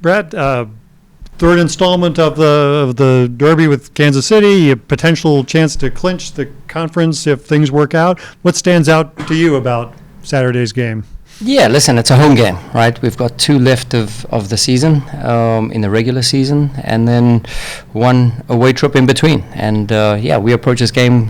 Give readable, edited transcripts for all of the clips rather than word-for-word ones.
Brad. Third installment of the Derby with Kansas City, a potential chance to clinch the conference if things work out. What stands out to you about Saturday's game? Yeah, listen, it's a home game, right? We've got 2 left of the season, in the regular season, and then 1 away trip in between. And we approach this game,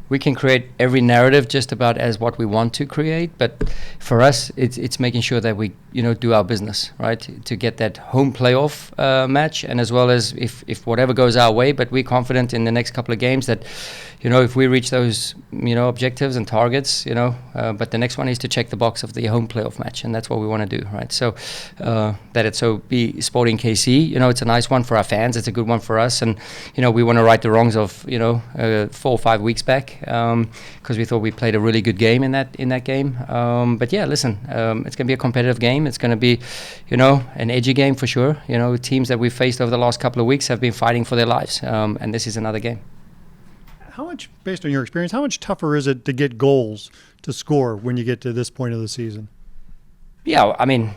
we can create every narrative just about as what we want to create, but for us, it's making sure that we do our business, right, to get that home playoff match, and as well as if whatever goes our way, but we're confident in the next couple of games that if we reach those objectives and targets, but the next one is to check the box of the home playoff match, and that's what we want to do, right? So that it's be Sporting KC, it's a nice one for our fans, it's a good one for us, and we want to right the wrongs of 4 or 5 weeks back, because we thought we played a really good game in that game. But yeah, listen, it's going to be a competitive game. It's going to be, an edgy game for sure. Teams that we've faced over the last couple of weeks have been fighting for their lives, and this is another game. How much, based on your experience, how much tougher is it to get goals to score when you get to this point of the season? Yeah, I mean,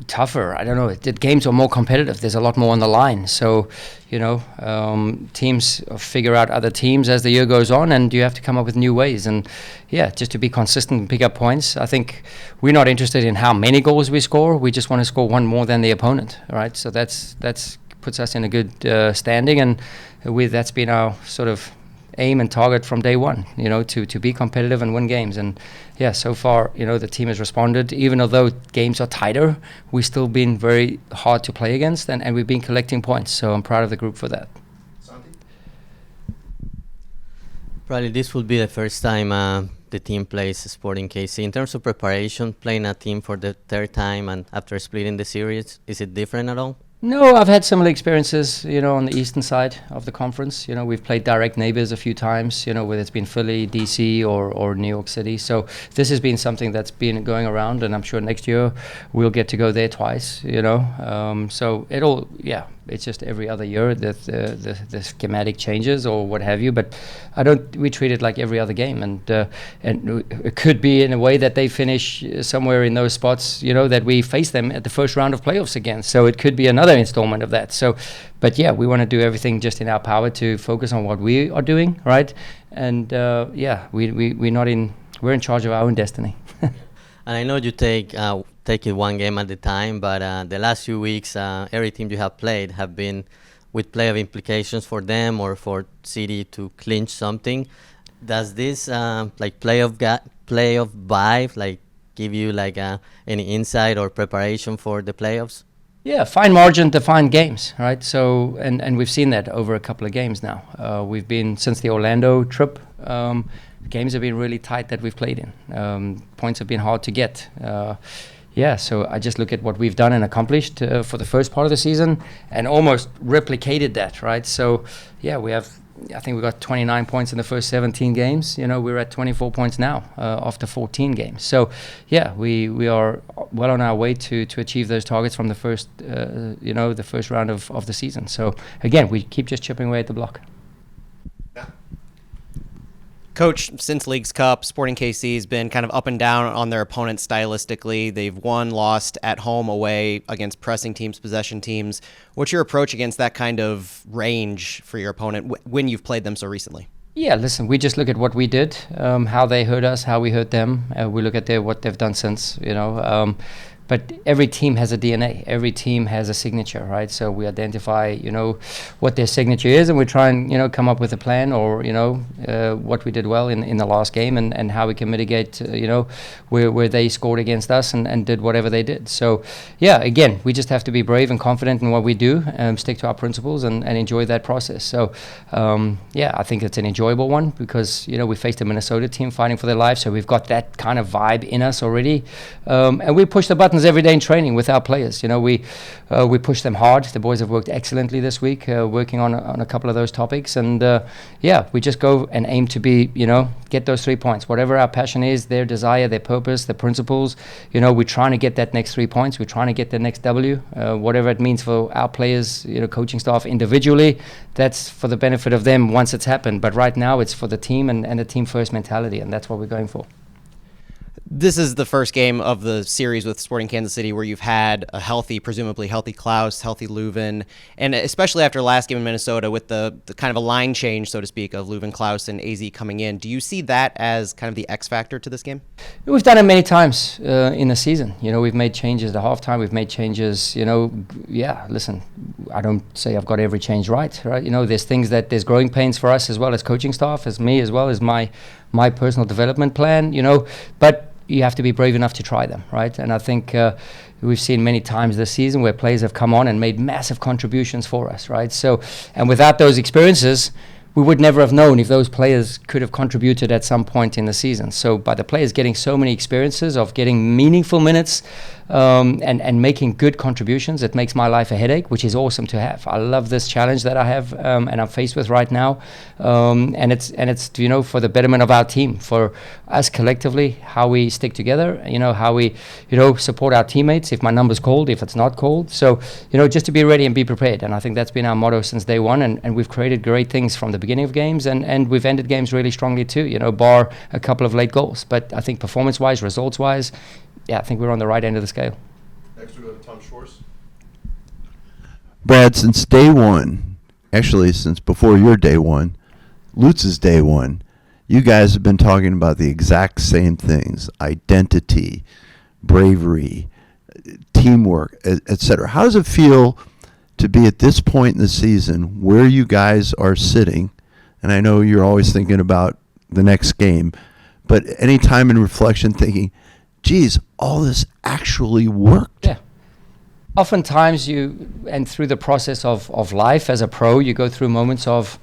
tougher. I don't know. The games are more competitive. There's a lot more on the line. So, teams figure out other teams as the year goes on, and you have to come up with new ways. And yeah, just to be consistent and pick up points. I think we're not interested in how many goals we score. We just want to score 1 more than the opponent, right? So that's puts us in a good standing, and that's been our sort of aim and target from day one, to be competitive and win games. And yeah, so far, the team has responded. Even although games are tighter, we've still been very hard to play against, and we've been collecting points. So I'm proud of the group for that. Probably this will be the first time the team plays Sporting KC. In terms of preparation, playing a team for the 3rd time and after splitting the series, is it different at all? No, I've had similar experiences, on the eastern side of the conference. We've played direct neighbors a few times, whether it's been Philly, DC, or New York City. So this has been something that's been going around, and I'm sure next year we'll get to go there twice, So it's just every other year that the schematic changes or what have you. But we treat it like every other game, and it could be in a way that they finish somewhere in those spots, that we face them at the first round of playoffs again. So it could be another installment of that. So, but yeah, we want to do everything just in our power to focus on what we are doing, right? And we're in charge of our own destiny. And I know you take it 1 game at a time, but the last few weeks, every team you have played have been with playoff implications for them or for City to clinch something. Does this playoff vibe give you any insight or preparation for the playoffs? Yeah, fine margin, defined games, right? So, and we've seen that over a couple of games now. We've been, since the Orlando trip, games have been really tight that we've played in. Points have been hard to get. So I just look at what we've done and accomplished for the first part of the season and almost replicated that, right? So, yeah, I think we got 29 points in the first 17 games. We're at 24 points now after 14 games. So, yeah, we are well on our way to achieve those targets from the first, the first round of the season. So, again, we keep just chipping away at the block. Coach, since Leagues Cup, Sporting KC has been kind of up and down on their opponents stylistically. They've won, lost at home, away, against pressing teams, possession teams. What's your approach against that kind of range for your opponent when you've played them so recently? Yeah, listen, we just look at what we did, how they hurt us, how we hurt them. We look at what they've done since, But every team has a DNA. Every team has a signature, right? So we identify, what their signature is, and we try and, come up with a plan or, what we did well in the last game and how we can mitigate, where they scored against us and did whatever they did. So, yeah, again, we just have to be brave and confident in what we do, stick to our principles and enjoy that process. So, I think it's an enjoyable one because, we faced a Minnesota team fighting for their lives. So we've got that kind of vibe in us already. And we push the button every day in training with our players. We push them hard. The boys have worked excellently this week, working on a couple of those topics. And we just go and aim to be, get those 3 points. Whatever our passion is, their desire, their purpose, their principles, we're trying to get that next 3 points. We're trying to get the next W, whatever it means for our players, coaching staff individually. That's for the benefit of them once it's happened. But right now it's for the team and the team first mentality, and that's what we're going for. This is the first game of the series with Sporting Kansas City where you've had a presumably healthy Klauss, healthy Leuven, and especially after last game in Minnesota with the kind of a line change, so to speak, of Leuven, Klauss, and AZ coming in. Do you see that as kind of the X factor to this game? We've done it many times in the season. We've made changes at halftime. We've made changes. Listen, I don't say I've got every change right. There's growing pains for us as well as coaching staff, as me as well as my personal development plan. But you have to be brave enough to try them, right? And I think we've seen many times this season where players have come on and made massive contributions for us, right? So, and without those experiences, we would never have known if those players could have contributed at some point in the season. So by the players getting so many experiences of getting meaningful minutes and making good contributions, it makes my life a headache, which is awesome to have. I love this challenge that I have and I'm faced with right now. And it's for the betterment of our team, for us collectively, how we stick together, how we, support our teammates if my number's called, if it's not called. So, just to be ready and be prepared. And I think that's been our motto since day one. And we've created great things from the beginning of games, and we've ended games really strongly too, bar a couple of late goals. But I think performance-wise, results-wise, I think we're on the right end of the scale. Next we go to Tom Schwartz. Brad, since day one, actually since before your day one, Lutz's day one, you guys have been talking about the exact same things: identity, bravery, teamwork, etc. How does it feel to be at this point in the season where you guys are sitting? And I know you're always thinking about the next game, but any time in reflection thinking, geez, all this actually worked. Yeah. Oftentimes and through the process of life as a pro, you go through moments of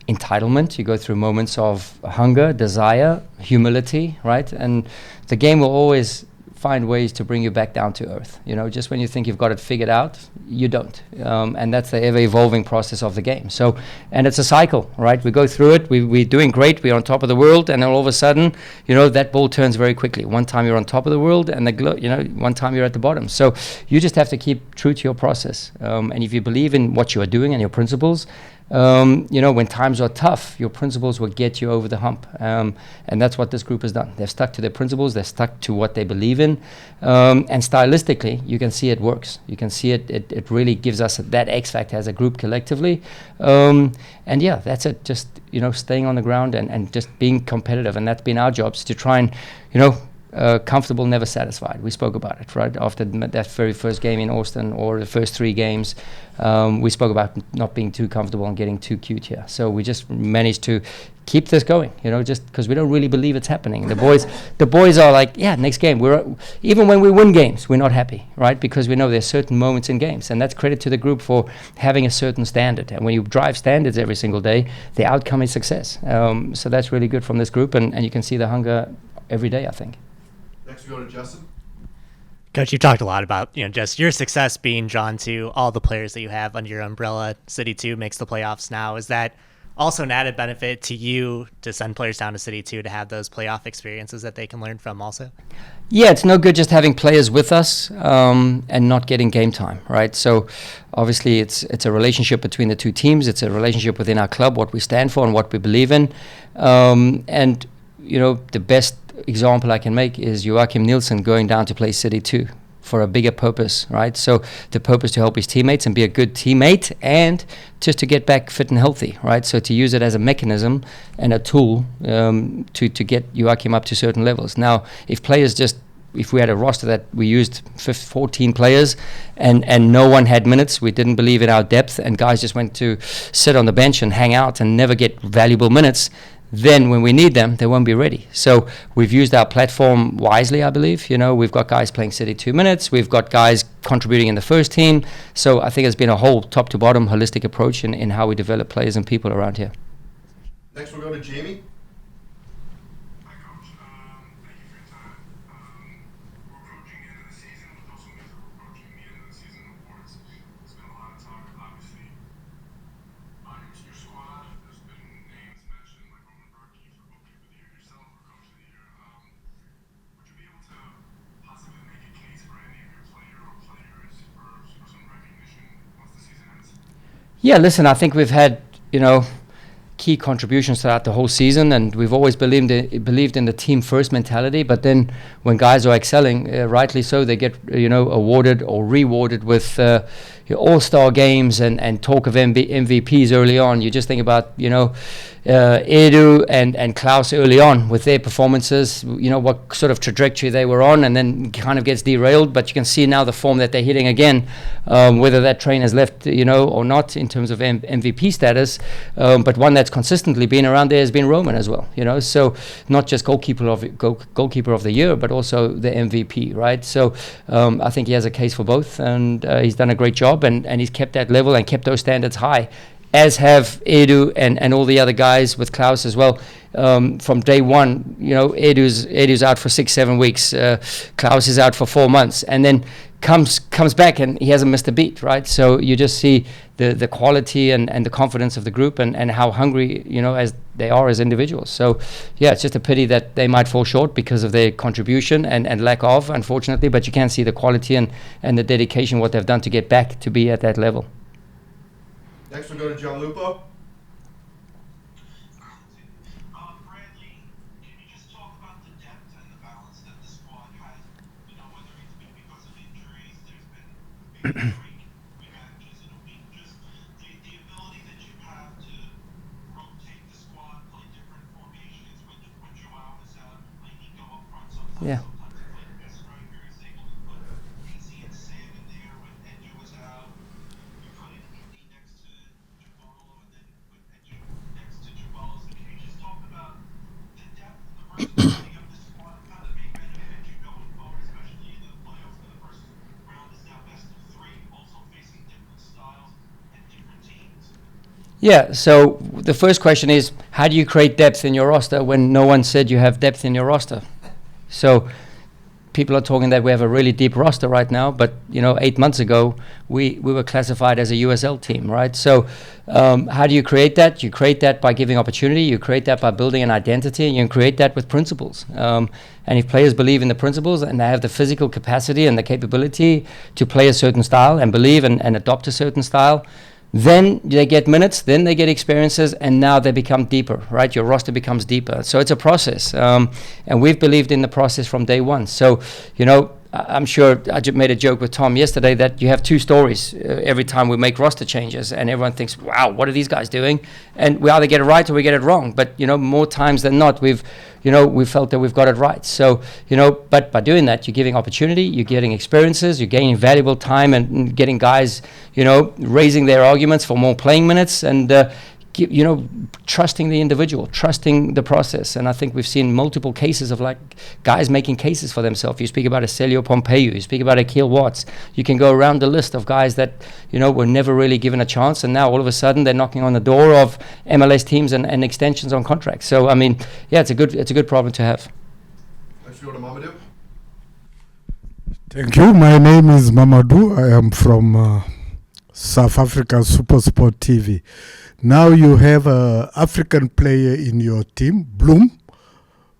entitlement, you go through moments of hunger, desire, humility, right? And the game will always find ways to bring you back down to earth. Just when you think you've got it figured out, you don't. And that's the ever-evolving process of the game. So, and it's a cycle, right? We go through it, we're doing great, we're on top of the world, and then all of a sudden, that ball turns very quickly. One time you're on top of the world, and one time you're at the bottom. So you just have to keep true to your process. And if you believe in what you are doing and your principles, when times are tough, your principles will get you over the hump. And that's what this group has done. They've stuck to their principles. They've stuck to what they believe in. And stylistically, you can see it works. You can see it really gives us that X factor as a group collectively. That's it. Just, staying on the ground and just being competitive. And that's been our jobs to try and, comfortable, never satisfied. We spoke about it, right? After that very first game in Austin, or the first 3 games, we spoke about not being too comfortable and getting too cute here. So we just managed to keep this going, just because we don't really believe it's happening. The boys are like, next game. Even when we win games, we're not happy, right? Because we know there's certain moments in games, and that's credit to the group for having a certain standard. And when you drive standards every single day, the outcome is success. So that's really good from this group, and you can see the hunger every day, I think. Next we go to Justin. Coach, you've talked a lot about, just your success being drawn to all the players that you have under your umbrella. City 2 makes the playoffs now. Is that also an added benefit to you to send players down to City 2 to have those playoff experiences that they can learn from also? Yeah, it's no good just having players with us and not getting game time, right? So obviously it's a relationship between the two teams. It's a relationship within our club, what we stand for and what we believe in. And, the best example I can make is Joachim Nielsen going down to play City 2 for a bigger purpose, right? So the purpose to help his teammates and be a good teammate, and just to get back fit and healthy, right? So to use it as a mechanism and a tool to get Joachim up to certain levels. Now, if we had a roster that we used 14 players and no one had minutes, we didn't believe in our depth, and guys just went to sit on the bench and hang out and never get valuable minutes, then when we need them, they won't be ready. So we've used our platform wisely, I believe. We've got guys playing City 2 minutes. We've got guys contributing in the first team. So I think it's been a whole top to bottom holistic approach in how we develop players and people around here. Next we'll go to Jamie. Hi, Coach. Thank you for your time. We're approaching the end of the season, which also means we're approaching the end of the season awards. There's been a lot of talk, obviously, on your squad. There's been names mentioned like Roman Berkey for Bookkeeper of the Year, yourself for Coach of the Year. Would you be able to possibly make a case for any of your player or players for some recognition once the season ends? Yeah, listen, I think we've had, key contributions throughout the whole season, and we've always believed in the team first mentality. But then when guys are excelling, rightly so, they get awarded or rewarded with all-star games and talk of MVPs early on. You just think about Edu and Klauss early on with their performances, what sort of trajectory they were on, and then kind of gets derailed. But you can see now the form that they're hitting again, whether that train has left, or not in terms of MVP status. But one that's consistently been around there has been Roman as well. So not just goalkeeper of the year, but also the MVP, right? So I think he has a case for both, and he's done a great job, and he's kept that level and kept those standards high, as have Edu and all the other guys with Klauss as well. From day one, Edu's out for 6-7 weeks. Klauss is out for 4 months, and then comes back and he hasn't missed a beat, right? So you just see the quality and the confidence of the group and how hungry, as they are as individuals. So yeah, it's just a pity that they might fall short because of their contribution and lack of, unfortunately, but you can see the quality and the dedication, what they've done to get back to be at that level. Next we'll go to John Lupo. Bradley, can you just talk about the depth and the balance that the squad has? Whether it's been because of injuries, there's been three matches in a week. Just the ability that you have to rotate the squad, play different formations when João is out, play Nico up front sometimes. Yeah. Sometimes play the best striker is able to put AC and Sam in there when Edu was out. You put in Indy next to Jabal and then with Edu next to Jabal. So can you just talk about the depth and the versatility of this squad and how that may benefit you going forward, especially in the playoffs, where the first round is now best of three, also facing different styles and different teams? Yeah, so the first question is, how do you create depth in your roster when no one said you have depth in your roster? So people are talking that we have a really deep roster right now, but 8 months ago we were classified as a USL team, right? So how do you create that? You create that by giving opportunity. You create that by building an identity, and you can create that with principles. And if players believe in the principles and they have the physical capacity and the capability to play a certain style and believe and adopt a certain style, then they get minutes, then they get experiences, and now they become deeper, right? Your roster becomes deeper. So it's a process, and we've believed in the process from day one. So, I'm sure I just made a joke with Tom yesterday that you have two stories every time we make roster changes, and everyone thinks, wow, what are these guys doing? And we either get it right or we get it wrong. But, more times than not, we've felt that we've got it right. So, but by doing that, you're giving opportunity, you're getting experiences, you're gaining valuable time and getting guys, raising their arguments for more playing minutes and, trusting the individual, trusting the process. And I think we've seen multiple cases of guys making cases for themselves. You speak about Celio Pompeu, you speak about Akil Watts. You can go around the list of guys that, were never really given a chance, and now all of a sudden they're knocking on the door of MLS teams and extensions on contracts. So I mean, yeah, it's a good problem to have. Next we go to Mamadou. Thank you. My name is Mamadou. I am from South Africa SuperSport TV. Now you have an African player in your team, Bloom,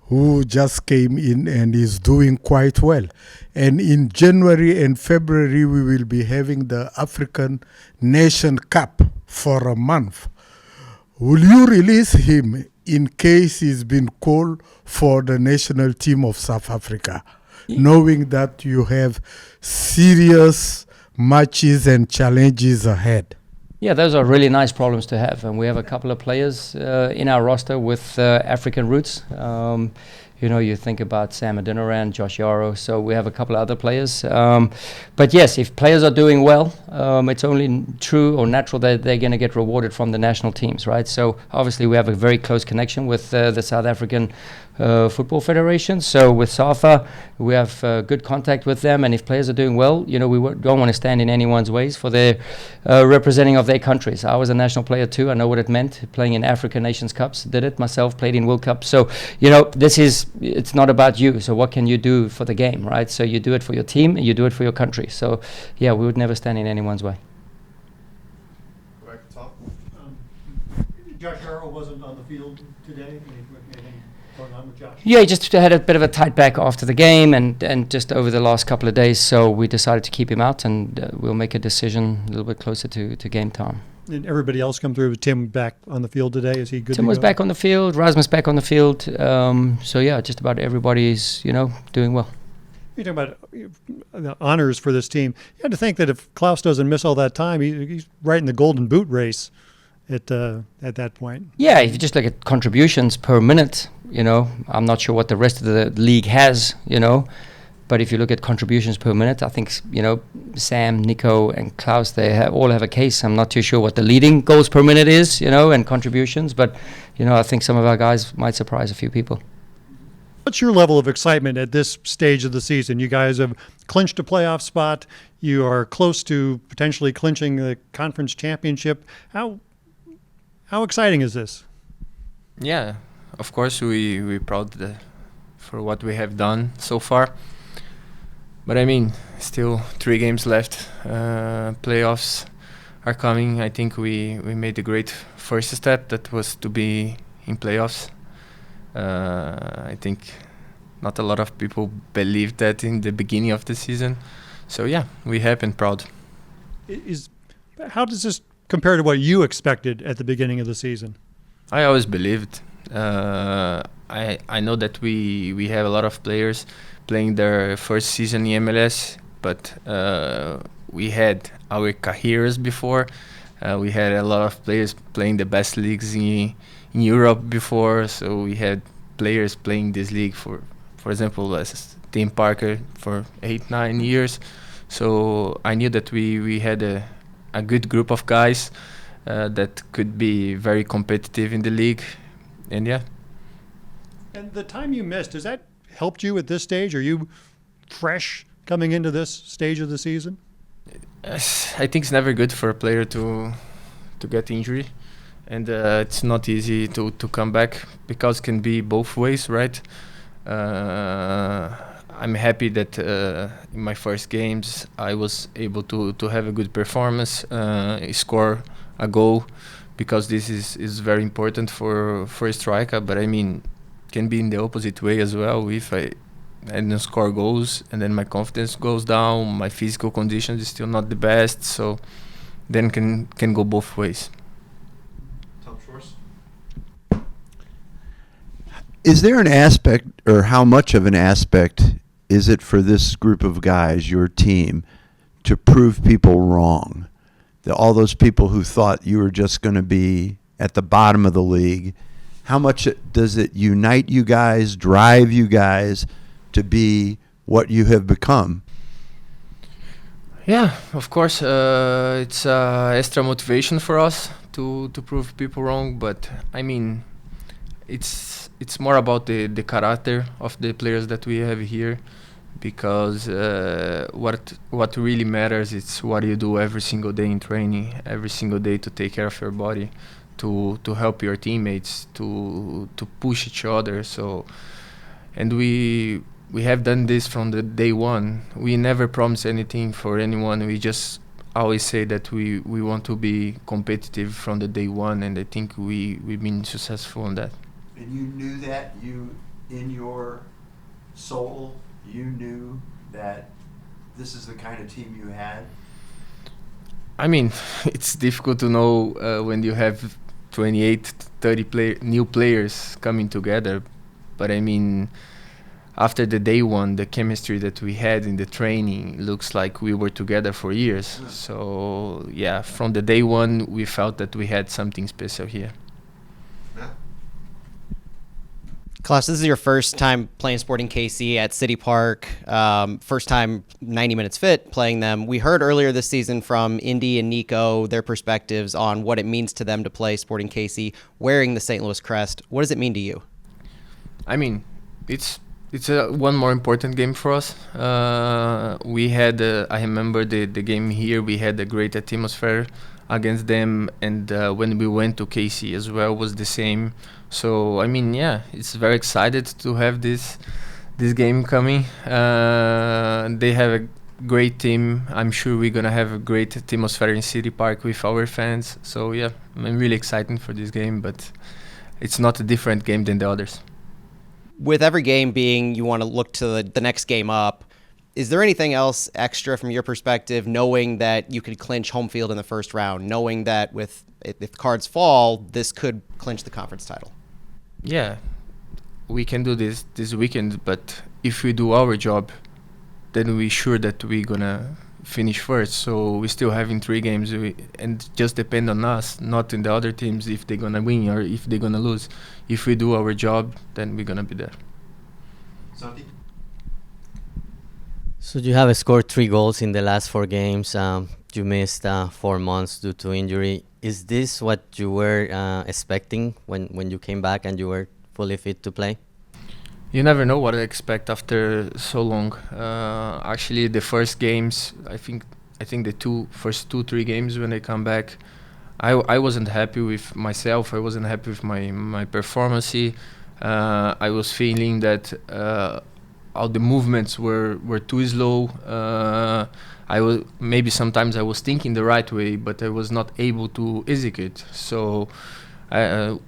who just came in and is doing quite well. And in January and February, we will be having the African Nation Cup for a month. Will you release him in case he's been called for the national team of South Africa, knowing that you have serious matches and challenges ahead? Yeah, those are really nice problems to have, and we have a couple of players in our roster with African roots. You think about Sam Adeniran, Josh Yarrow, so we have a couple of other players. But yes, if players are doing well, it's only true or natural that they're going to get rewarded from the national teams, right? So obviously we have a very close connection with the South African Football Federation. So with SAFA, we have good contact with them, and if players are doing well, we don't want to stand in anyone's ways for their representing of their countries. I was a national player too. I know what it meant playing in African Nations Cups. Did it myself. Played in World Cup. So it's not about you. So what can you do for the game, right? So you do it for your team, and you do it for your country. So yeah, we would never stand in anyone's way. Go back to Tom. Josh Yarrow wasn't on the field today. Anything going on with Josh? Yeah, he just had a bit of a tight back after the game and just over the last couple of days. So we decided to keep him out, and we'll make a decision a little bit closer to game time. And everybody else come through. Tim back on the field today. Is he good? Tim to was go? back on the field. Rasmus back on the field. So yeah, just about everybody's doing well. You're talking about the honors for this team. You had to think that if Klauss doesn't miss all that time, he's right in the Golden Boot race at that point. Yeah, if you just look at contributions per minute, I'm not sure what the rest of the league has, but if you look at contributions per minute, I think, Sam, Nico, and Klauss, they all have a case. I'm not too sure what the leading goals per minute is, and contributions, but, I think some of our guys might surprise a few people. What's your level of excitement at this stage of the season? You guys have clinched a playoff spot. You are close to potentially clinching the conference championship. How exciting is this? Yeah, of course we're proud for what we have done so far. But I mean, still 3 games left. Playoffs are coming. I think we made a great first step. That was to be in playoffs. I think not a lot of people believed that in the beginning of the season. So yeah, we're happy and proud. How does this compare to what you expected at the beginning of the season? I always believed. I know that we have a lot of players playing their first season in MLS, but we had our careers before. We had a lot of players playing the best leagues in Europe before, so we had players playing this league for example, as Tim Parker for 8-9 years. So I knew that we had a good group of guys that could be very competitive in the league, and yeah. And the time you missed, has that helped you at this stage? Are you fresh coming into this stage of the season? I think it's never good for a player to get injury, and it's not easy to come back because it can be both ways, right? I'm happy that in my first games I was able to have a good performance, score a goal, because this is very important for a striker. But I mean, can be in the opposite way as well. If I don't score goals and then my confidence goes down, my physical condition is still not the best, so then can go both ways. Tom Schwartz. Is there an aspect, or how much of an aspect is it for this group of guys, your team, to prove people wrong? All those people who thought you were just going to be at the bottom of the league, how much does it unite you guys, drive you guys to be what you have become? Yeah, of course, it's extra motivation for us to prove people wrong. But I mean, it's more about the character of the players that we have here, because what really matters is what you do every single day in training, every single day to take care of your body, to help your teammates, to push each other. So, and we have done this from the day one. We never promise anything for anyone. We just always say that we want to be competitive from the day one, and I think we've been successful in that. And you knew that, you, in your soul, you knew that this is the kind of team you had? I mean, it's difficult to know when you have 28, 30 new players coming together. But I mean, after the day one, the chemistry that we had in the training looks like we were together for years. So yeah, from the day one, we felt that we had something special here. Klauss, this is your first time playing Sporting KC at City Park. First time 90 minutes fit playing them. We heard earlier this season from Indy and Nico their perspectives on what it means to them to play Sporting KC wearing the St. Louis crest. What does it mean to you? I mean, it's one more important game for us. We had, I remember the game here, we had a great atmosphere against them, and when we went to KC as well was the same. So I mean, yeah, it's very excited to have this game coming. They have a great team. I'm sure we're gonna have a great atmosphere in City Park with our fans. So yeah, I'm really excited for this game, but it's not a different game than the others. With every game being you want to look to the next game up, Is there anything else extra from your perspective, knowing that you could clinch home field in the first round, knowing that if cards fall, this could clinch the conference title? Yeah, we can do this weekend, but if we do our job, then we sure that we're gonna finish first. So we still having 3 games, and just depend on us, not in the other teams if they're gonna win or if they're gonna lose. If we do our job, then we're gonna be there. Santi? So you have scored 3 goals in the last 4 games. You missed 4 months due to injury. Is this what you were expecting when you came back and you were fully fit to play? You never know what to expect after so long. Actually, the first games, I think the first 2-3 games when I come back, I wasn't happy with myself. I wasn't happy with my performance. I was feeling that all the movements were too slow. Maybe sometimes I was thinking the right way, but I was not able to execute. So the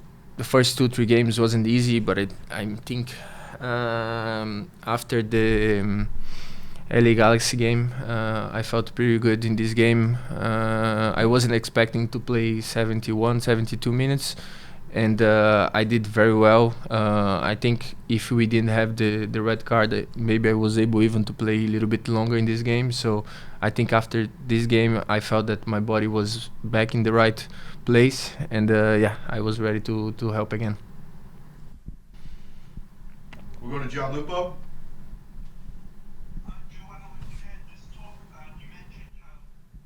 first 2-3 games wasn't easy, but I think after the LA Galaxy game, I felt pretty good in this game. I wasn't expecting to play 71, 72 minutes, and I did very well. I think if we didn't have the red card, maybe I was able even to play a little bit longer in this game. So I think after this game, I felt that my body was back in the right place, and I was ready to help again. We're going to Gianlupo. João, if we can just talk about, you mentioned how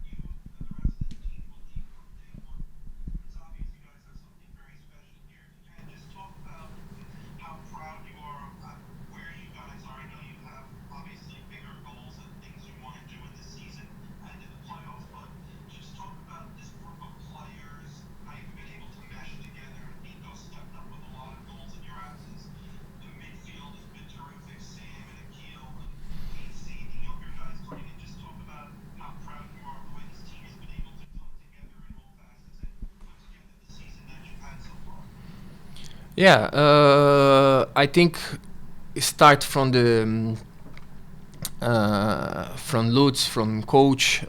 you and the rest of the team will leave from day one. It's obvious you guys have something very special here. If you can just talk about how proud you are of where you guys are. I know you have obviously bigger goals and things you want to do in the season and in the playoffs, but just talk about this group of players, how you've been able to mesh together. Nico stepped up with a lot of goals in your absence. The midfield has been terrific. Sam and Akil and AC, the younger guys coming in. Just talk about how proud you are of the way this team has been able to come together in all facets and put together the season that you've had so far. Yeah, I think start from the from Lutz, from coach,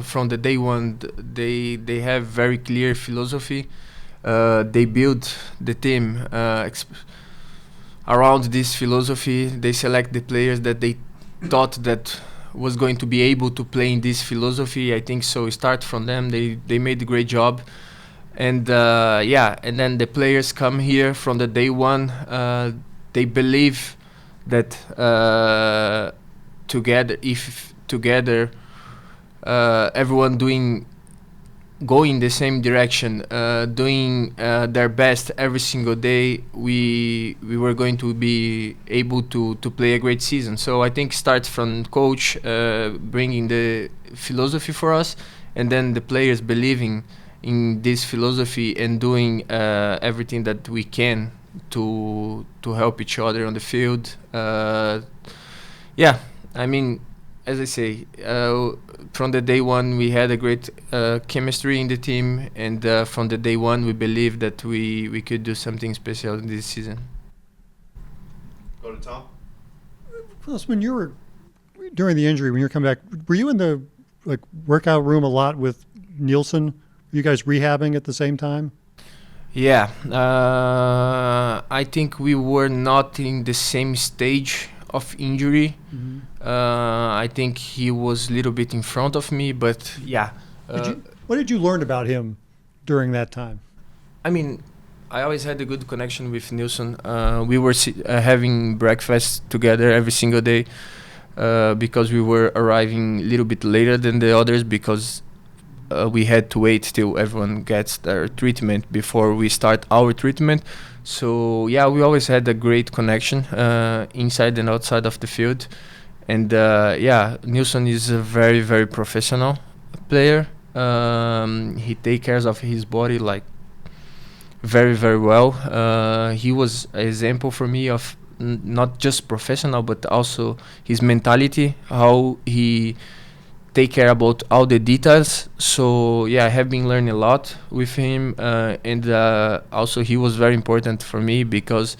from the day one. They have very clear philosophy. They build the team around this philosophy. They select the players that they thought that was going to be able to play in this philosophy. I think so. Start from them. They made a great job. And and then the players come here from the day one. They believe that together, everyone going the same direction, doing their best every single day, we were going to be able to play a great season. So I think starts from coach bringing the philosophy for us, and then the players believing in this philosophy and doing everything that we can to help each other on the field. I mean, as I say, from the day one we had a great chemistry in the team, and from the day one we believed that we could do something special in this season. Go to Tom. Plus, when you were during the injury, when you were coming back, were you in the workout room a lot with Nielsen? Were you guys rehabbing at the same time? Yeah, I think we were not in the same stage of injury. Mm-hmm. I think he was a little bit in front of me, but yeah. What did you learn about him during that time? I mean, I always had a good connection with Nielsen. We were having breakfast together every single day because we were arriving a little bit later than the others because we had to wait till everyone gets their treatment before we start our treatment. So yeah, we always had a great connection inside and outside of the field. And Nielsen is a very, very professional player. He takes care of his body very, very well. He was an example for me of not just professional, but also his mentality, how he take care about all the details. So yeah, I have been learning a lot with him, and also he was very important for me because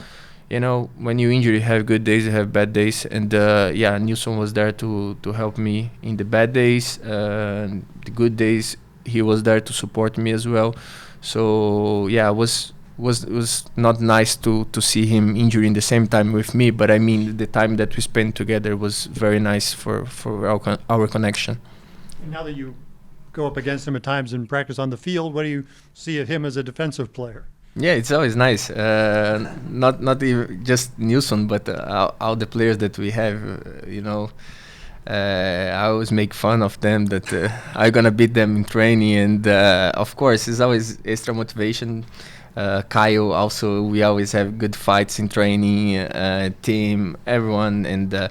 when you injure, you have good days, you have bad days, and Nilsson was there to help me in the bad days. The good days, he was there to support me as well. So it was not nice to see him injuring the same time with me, but I mean the time that we spent together was very nice for our connection. And now that you go up against him at times in practice on the field, what do you see of him as a defensive player? Yeah, it's always nice. Not even just Nilsson, but all the players that we have. I always make fun of them that I'm gonna beat them in training, and of course, it's always extra motivation. Kyle also, we always have good fights in training. Team, everyone, and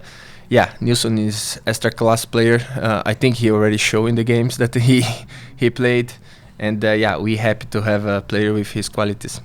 Nilsson is extra class player. I think he already showed in the games that he played. And we're happy to have a player with his qualities.